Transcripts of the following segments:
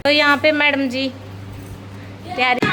तो यहाँ पे मैडम जी तैयारी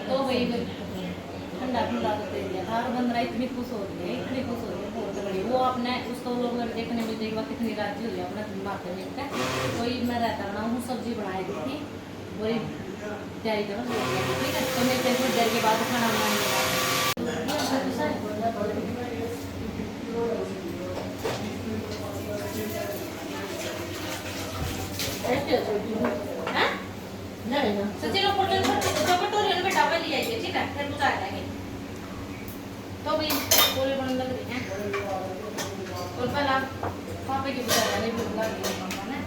तो वही ठंडा ठंडा तो दे दिया था और बंदरा इतनी खुश हो रही है, इतनी खुश हो रही है, बहुत बड़ी। वो अपने उसको लोग देखने में देखा कितनी राजी हुई अपना बातें देखकर। कोई मैं रहता बना हूँ, सब्जी बनाई दी थी, वही तैयारी करो ठीक है। तो मैं कुछ देर के बाद खाना बनाने सचिन बेटा ले आइए ठीक है, फिर उतार देंगे। तो भी पूरी बनने लग रही है और पहला पापा की बुला रहे भी लग रही है पापा ने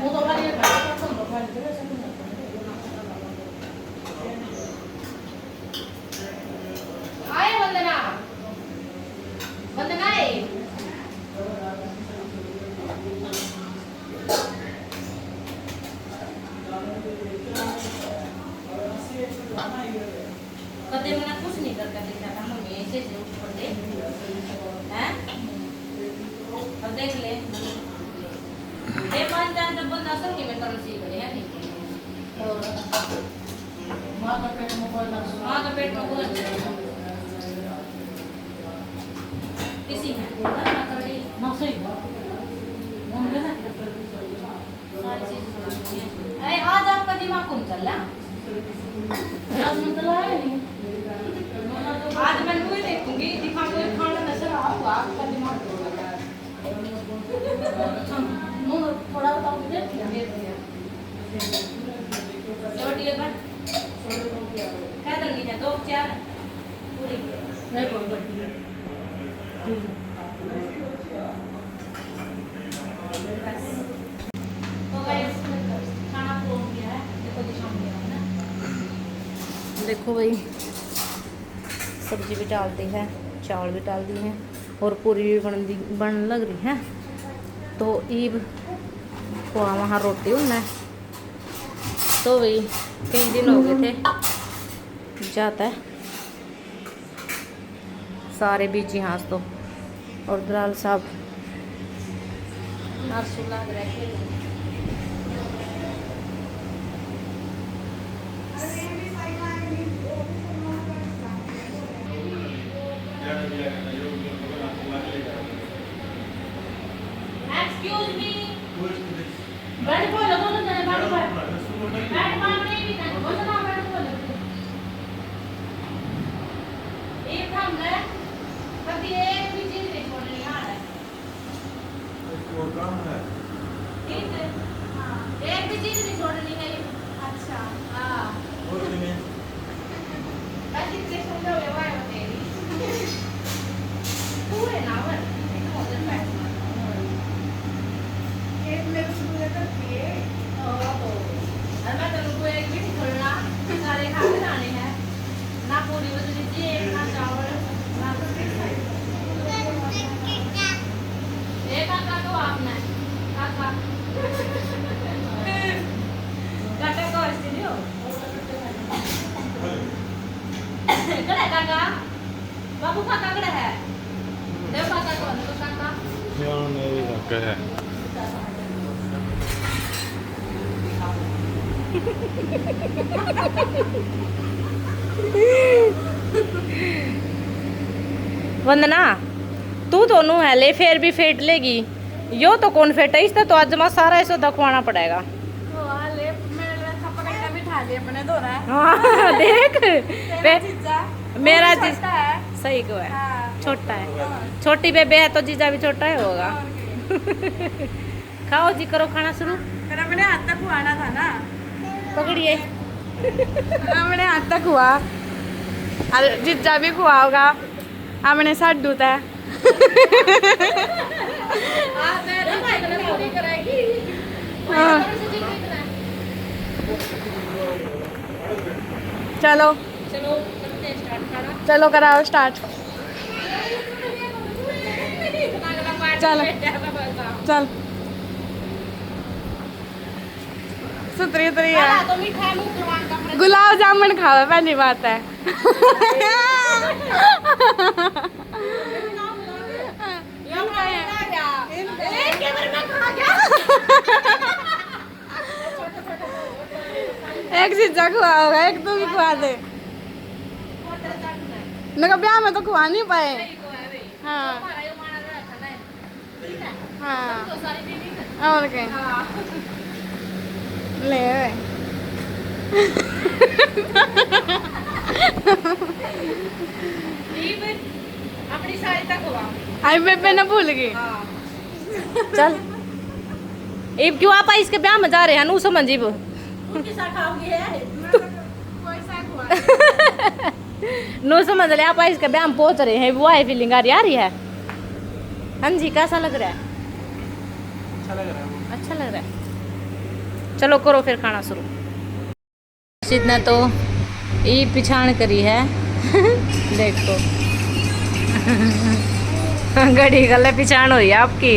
वो तो वाली है तो वाली है आए वंदना वंदना आए कदे मैंने कुछ नहीं करके देखा था मम्मी ऐसे से उठ पड़े हैं। अब देख ले ये मान जान जब बंदा सब के में करना सीख गए हैं नहीं और मां का पेट में कोई किसी है ना करी ना सही मम्मी ना सारी चीज अरे आज आपका दिमाग कौन चल रहा आज मतलब है नहीं आज मैं मूवी देखूंगी दिखा कोई खाना नजर आऊंगा आपका दिमाग थोड़ा बताओ मुझे छोटी है बट क्या करनी है दो चार पूरी नहीं बोल तो गाइस खाना परोस दिया है देखो दिखा दिया है ना। देखो भाई सब्जी भी डाल दी है, चावल भी डाल दिए हैं और पूरी भी बन लग रही है। तो ईब को वहाँ रोटी होना तो भाई कई दिन हो गए थे जाता है सारे बीजी हाँस तो और दलाल साहब नारसुला Excuse me. बैठ बोलो दोनों जने बैठ मार नहीं भी नहीं बोलो ना बैठ बोलो एक काम ले कभी एक भी चीज नहीं छोड़नी आ रहा है और काम है ठीक है हां एक भी चीज नहीं छोड़नी है। अच्छा हां और में बाकी से समझो ये वाई होती है पूरे ना वर एक मॉडल पैक एक मेरे शुरू करती है तो मैं तो उनको एक भी नहीं छोड़ना सारे खा के जाने हैं ना पूरी बच लीजिए ना चावल ना कुछ एक काका तो आपने काका काका को ऐसे नहीं हो कड़ा काका बाबू काका कड़ा है देव काका को तो काका यार मेरी काका है वंदना तू दोनों है ले फिर भी फेट लेगी यो तो कौन फेटा इसका तो आज मैं सारा ऐसा दखवाना पड़ेगा। तो ले मैं थप्पड़ का बिठा खाली अपने दो रहा है। हाँ देख मेरा छोटा है। सही को है, हाँ। छोटा है। छोटी बेबे है तो जीजा भी छोटा ही होगा। खाओ जी, करो खाना शुरू। फिर अपने हाथ तक खुआना था ना। पकड़िए। अपने हाथ तक हुआ, जीजा भी खुआ होगा। हमने साथ दूता है। हाँ। चलो चलो कराओ स्टार्ट। चल चल सुतरी उतरी है। गुलाब जामुन खाओ, पहली बात है। एक चीजा खुआ होगा, एक तू भी खुआ दे। मैं ब्याह में तो खुआ नहीं पाए। हाँ हाँ और क्या ले अपनी सारी तक हुआ। आई बेबे ना भूल गई। चल इब क्यों आप इसके ब्याह में जा रहे हैं नू समझिब। नो समझ ले, आप इसके ब्याह में पहुंच रहे हैं, वो आई फीलिंग आ रही है। हाँ जी कैसा लग रहा है? अच्छा लग रहा है। चलो करो फिर खाना शुरू। इतना तो ये पिछाण करी है। देखो घड़ी गले पिछाण हुई है आपकी।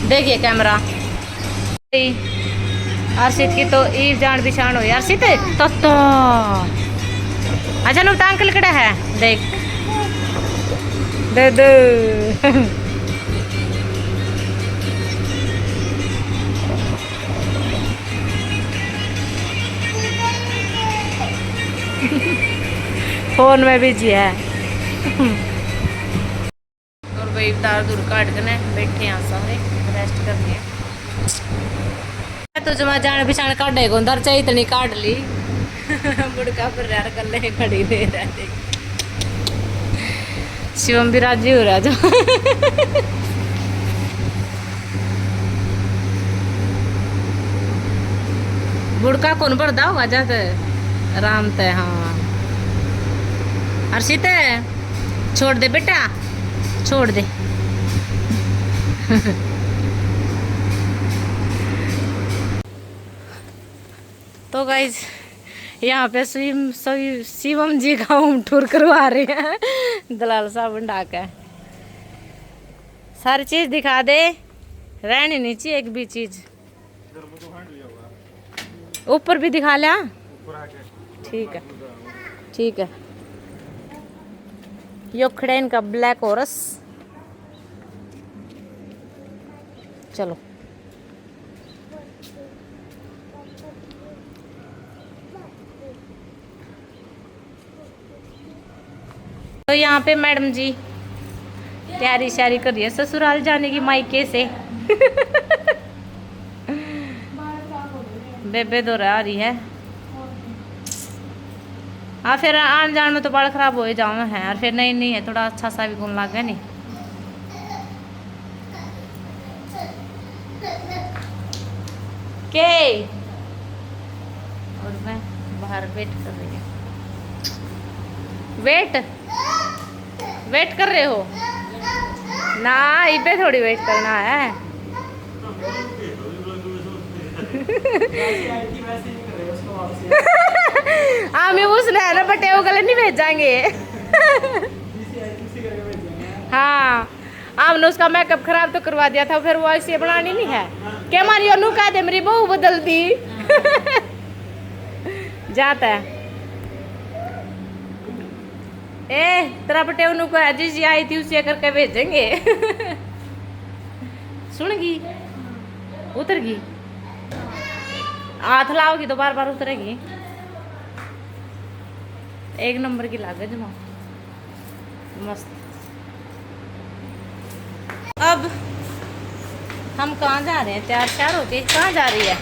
देखिए कैमरा। अर्षित की तो ईव जान पिछाण हुई। अर्षित तो अच्छा नुकता अंकल कड़ा है देख दे दे। फोन में बिजी है। और भाई तार दूर काट देने बैठे हैं सारे रेस्ट करने। तो जमा जान बिछाण काटे को अंदर चाहिए इतनी काट ली। बुड़का पर यार कल खड़ी दे रहे। शिवम भी राजी हो रहा जो। बुड़का कौन बढ़ता होगा जाते आराम ते। हाँ अर्षित छोड़ दे बेटा छोड़ दे। तो गाइज यहाँ पे शिवम जी का होम टूर करवा रहे हैं दलाल साहब डाका। सारी चीज दिखा दे, रहनी नहीं चाहिए एक भी चीज। ऊपर भी दिखा लिया। ठीक है ठीक है। योखड़ेन का ब्लैक ओरस। चलो तो यहाँ पे मैडम जी तैयारी श्यारी कर रही है ससुराल जाने की मायके से। बेबे दो आ रही है। हाँ फिर आन जान में तो बाल खराब हो जाओ है और फिर नहीं नहीं है थोड़ा अच्छा सा भी गुण लग गया नहीं। के और मैं बाहर वेट कर रही हूँ। वेट कर रहे हो ना? इबे थोड़ी वेट करना है। हमें उसने है ना बटे वो गले नहीं भेजाएंगे। हाँ हमने उसका मेकअप खराब तो करवा दिया था, फिर वो ऐसी बनानी नहीं है। क्या मारियो नू कह दे मेरी बहू बदल दी। जाता है ए तेरा बटे उन्हों को जी आई थी उसे करके भेजेंगे। सुन गई उतर गई। हाथ लाओगी तो बार बार उतरेगी। एक नंबर की लागत जमा मस्त। अब हम कहाँ जा रहे हैं? तैयार श्यार होके कहाँ जा रही है?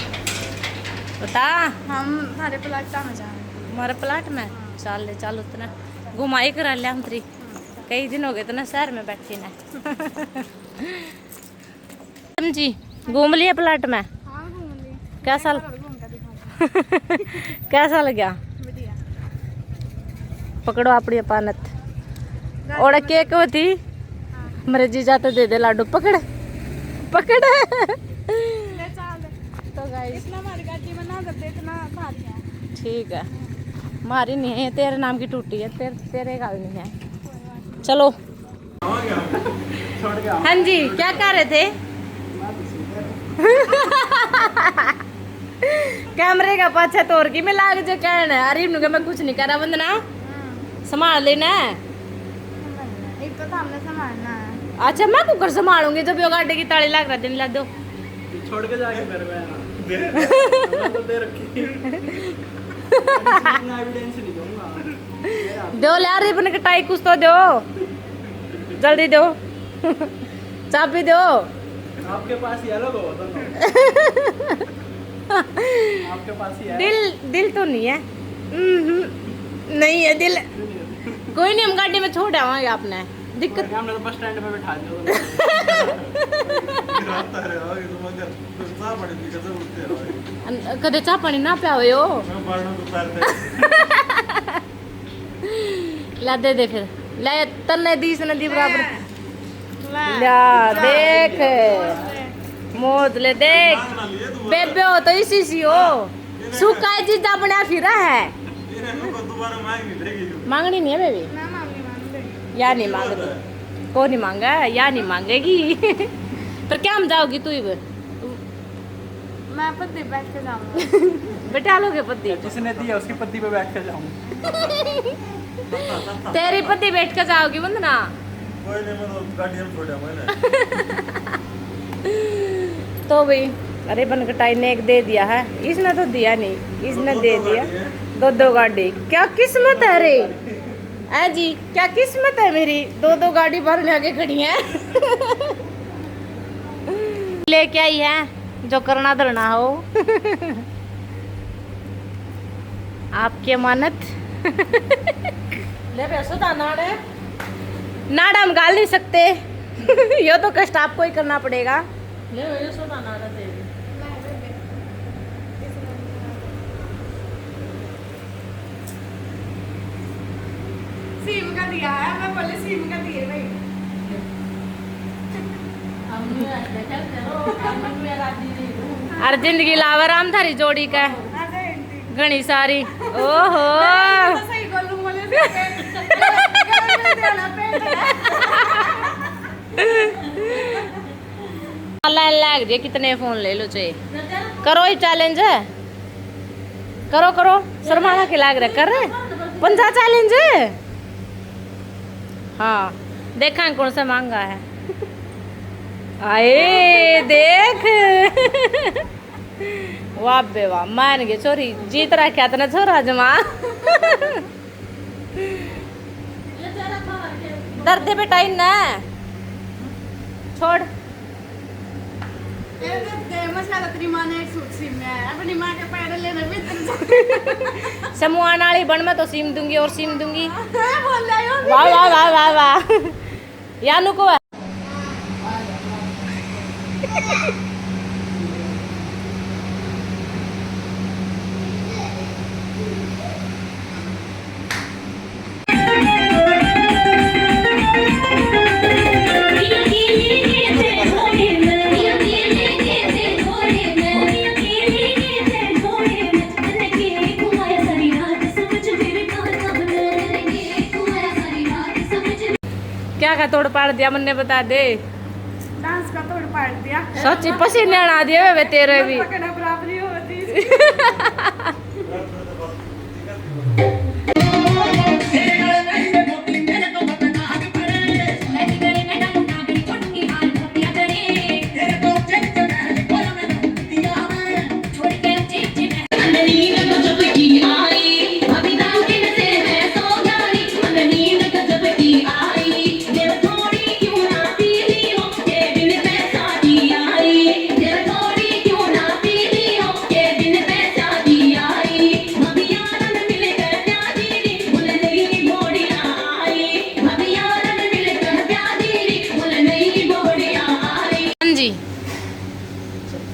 बता हम थारे प्लाट में जाएंगे। हमारे प्लाट में चल ले चल उतना घुमाई करा लिया हम तेरी कई दिन हो गए इतना शहर में बैठी ना जी घूम लिया प्लाट में हाँ घूम ली। कैसा घूम कर दिखा कैसा लगा बढ़िया। पकड़ो अपनी अपानत और केक होती मेरे जीजा तो दे दे लाडू पकड़ पकड़ ले चाल तो गाइस इतना हमारी गाड़ी में ना करते इतना भारी है। ठीक है हमारी नहीं है तेरे नाम की टूटी है तेरे का भी नहीं है चलो हाँ जी क्या कर रहे थे कैमरे का पाछा तोड़ की मैं लाग जो कहना है अरे इन्होंने मैं कुछ नहीं करा वंदना संभाल लेना है एक तो हमने संभालना है। अच्छा मैं कुकर संभालूंगी जब यो गाड़ी की ताली लाग रहा दिन ला दो छोड़ के जाके घर में तो दे रखी एविडेंस नहीं दूंगा दो ले रिबन कटाई कुछ तो दो जल्दी दो चाबी दो आपके पास ही अलग हो दोनों आपके पास ही है दिल तो नहीं है नहीं है दिल कोई नहीं हम गाड़ी में छोड़ आवांगे आपने दिक्कत हमने तो बस स्टैंड पे बैठा दिया कदे चाह पानी ना पियाओ ला दे फिर ले तन्ने दीस नदी बराबर ला देख मोद ले देख बेबे हो तो इसी सी हो सुखाई चीज अपने फिरा है मांगनी नहीं है बेबी मैं मांगी मांग ले। या नहीं मांगती को नहीं मांगा या नहीं मांगेगी पर क्या हम जाओगी तू मैं पत्ती बैठ के जाऊंगा। बैठा लोगे पत्ती जिसने दिया उसकी पत्ती पे बैठ कर जाऊँ तेरी पत्ती बैठ कर जाओगी वंदना कोई नहीं मैं तो गाड़ी में छोड़ा मैंने तो भाई अरे बनकटाई ने एक दे दिया है इसने तो दिया नहीं इसने दे दिया दो गाड़ी क्या किस्मत है रे ऐ जी क्या किस्मत है मेरी दो गाड़ी भरने आगे खड़ी है लेके आई है जो करना धरना हो आपकी अमानत ले पैसो नाड़ा नाड़ा हम गाल नहीं सकते ये तो कष्ट आपको ही करना पड़ेगा ले सोना नाड़ा दे सीम का दिया है मैं बोले सीम का दिए भाई। अरे जिंदगी लावा राम थारी जोड़ी का घनी सारी ओहो सही बोलूं बोले ऑनलाइन लग दिए कितने फोन ले लो चाहिए करो ही चैलेंज करो करो शर्माना के लाग रहा कर रहे 50 चैलेंज हाँ देखा कौन सा मांगा है आए देख वाह बे वाह मान गए चोरी जीत रहा क्या था छोरा जमा दर्द बेटा ना छोड़ मसाला तेरी माँ ने एक सूट सीम में है अपनी माँ के पैर लेने भी समूहान वाली बन में तो सीम दूंगी और सीम दूंगी बोल रहे हो वाह वाह वाह वाह वाह यानू को है क्या का तोड़ पाड़ दिया मुन्ने बता दे डांस का तोड़ पाड़ दिया सच्ची पसीने आ दिए वे तेरे भी पकड़ा बराबरी होती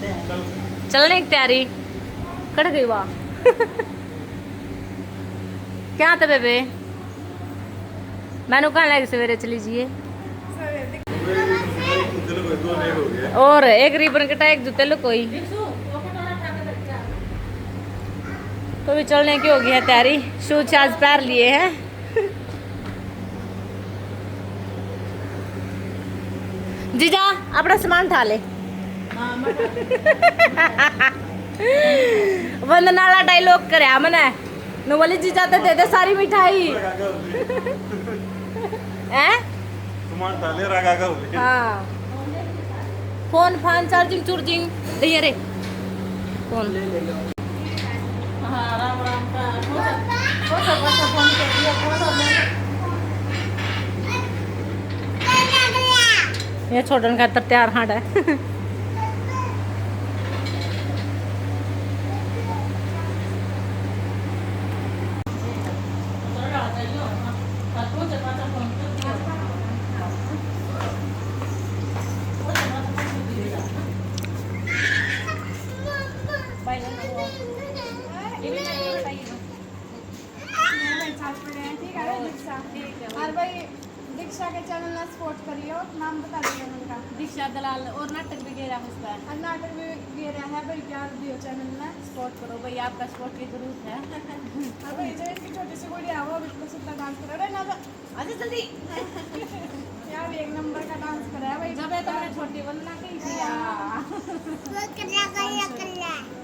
चलने की तैयारी कट गई वाह क्या था बेबे मैंने कहा लगे सवेरे चली जाइए और एक रिबन कटा एक जूते लो कोई तो भी चलने की होगी है तैयारी शूज आज पैर लिए हैं जीजा अपना सामान उठा ले वंदनाला डायलॉग करे मने नो बोली जीजा तो दे दे सारी मिठाई हैं सामान डाले रगा का बोले हाँ फोन फान चार्जिंग चुर्जिंग दे रे फोन हाँ राम राम का फोन कर दिया ये छोड़न का तैयार हाड है और भाई दीक्षा के चैनल में सपोर्ट करियो नाम बता दिया उनका दीक्षा दलाल और नाटक भी गेरा है उसका और नाटक भी गे रहा है भाई क्या दियो चैनल में सपोर्ट करो भाई आपका सपोर्ट की जरूरत है और भाई जो इसकी छोटी सी गुड़िया वो बिल्कुल सुंदर डांस कर रहा है ना आजा जल्दी यार एक नंबर का डांस कर रहा है भाई जब है तो मैं छोटी बनना कहीं दिया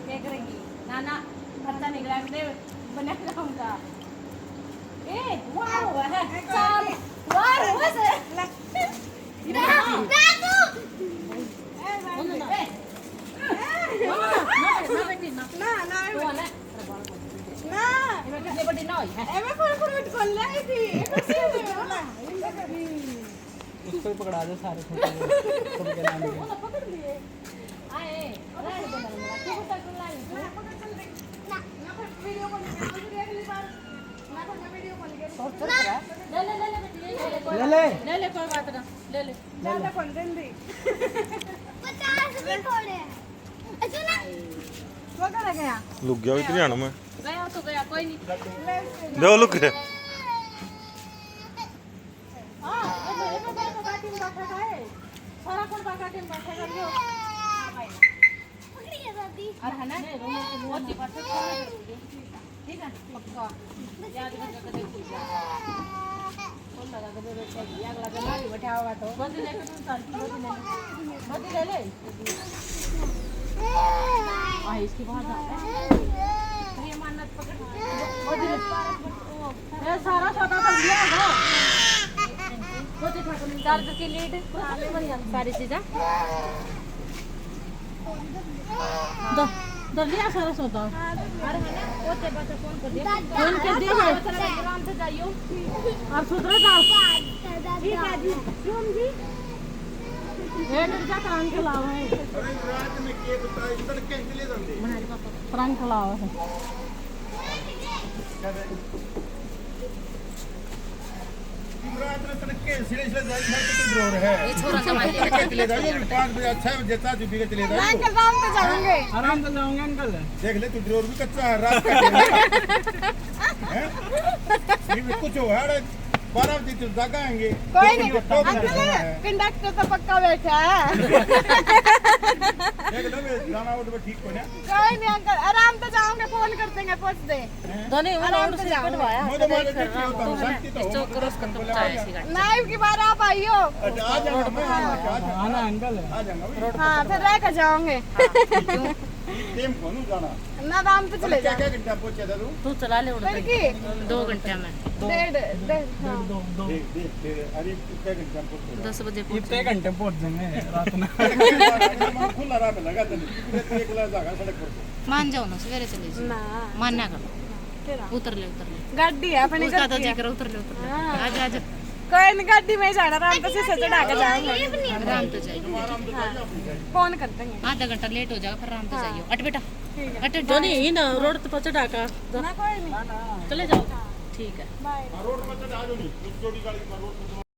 क्या करेगी ना ना खर्चा निकला दे बना लाऊंगा ए वाओ है चाल वाओ वैसे ना ना ना कितने बड़ी ना है एमे फटाफट कर ले थी इसको ही पकड़ा दो सारे छोटे सबके नाम वो तो पकड़ लिए आए रहने दो मेरा तू पकड़ कर लाई ना वीडियो कॉल अगली बार ना वीडियो कॉल ले बेटी ले ले कोई बात ना ले ले ज्यादा कौन देंदी 50 भी थोड़े अच्छा ना वो कहाँ गया लुक गया इतनी आना मैं गया तो गया कोई नहीं दो लुक है हां ये तो बाटी में बैठा है सारा कौन बाटी में बैठा कर लो पकड़ी है दादी और है ना बहुत ही बात ठीक है पक्का याद करके कभी भूल जा कौन लगा कभी बैठा याद लगा ना बैठा होगा तो बस लेके तुम साल की बस ले ले आ इसकी बात आता है ये मानत पकड़ ये सारा सौदा कर लिया होगा बहुत ही ठाकुर चार्ज की लीड सारी चीजें दो दो लिया सारा सौदा अरे है ना वो ते बच्चा फोन कर दिया फोन कर दिया आराम से जाइयो और सुधरे जाओ ठीक है जी क्यों जी ये डर काम के लावा है अरे रात में के बता इधर कैसे ले जाते हमारे पापा प्राण के लावा है रात में तने कैसे ले जाए है तो ड्रोर है ये छोरा जमाई कैसे ले जाए 5 बजे 6 बजे 7 बजे चले जाए अंकल काम पे जाएंगे आराम से जाऊंगे अंकल देख ले तू ड्रोर भी कच्चा है रात का है ये भी कुछ हो है 12 बजे तो जगाएंगे कोई नहीं अंकल कंडक्टर तो पक्का बैठा है देख लो मैं जाना हो तो ठीक हो ना कोई नहीं अंकल आराम से जाओगे फोन कर देंगे पहुंच दे दोनों आराम से कटवाया मुझे मारे देखिए होता हूं शांति तो चौक करो उसका तो चाय सी गाड़ी नाइव की बार आप आइयो आ जाऊंगा मैं आना अंकल आ जाऊंगा हाँ फिर रह कर जाओगे टेम को नहीं जाना ना आराम से चले क्या जाओ क्या घंटा पहुंचे था तू चला ले उड़ फिर की 2 घंटे में डेढ़ हाँ। देख अरे क्या घंटा पहुंचे 10 बजे इतने घंटे पहुंच जाएंगे रात में खुला रात लगा था एक ला जागा सड़क पर मान जाओ ना सवेरे चले जाओ ना मानना करो तेरा उतर ले गाड़ी है अपनी उसका तो गाड़ी जी है। करो उतर ले हाँ। आजा आजा कोई नहीं गाड़ी में ही जाना आराम से चढ़ा के जाएंगे आराम से जाइए फोन कर देंगे आधा घंटा लेट हो जाएगा फिर आराम से जाइए अट बेटा ठीक है अट जोनी ही ना रोड पर चढ़ा का ना कोई नहीं चले जाओ ठीक है बाय रोड पर चढ़ा दो नहीं उस जोड़ी गाड़ी पर रोड पर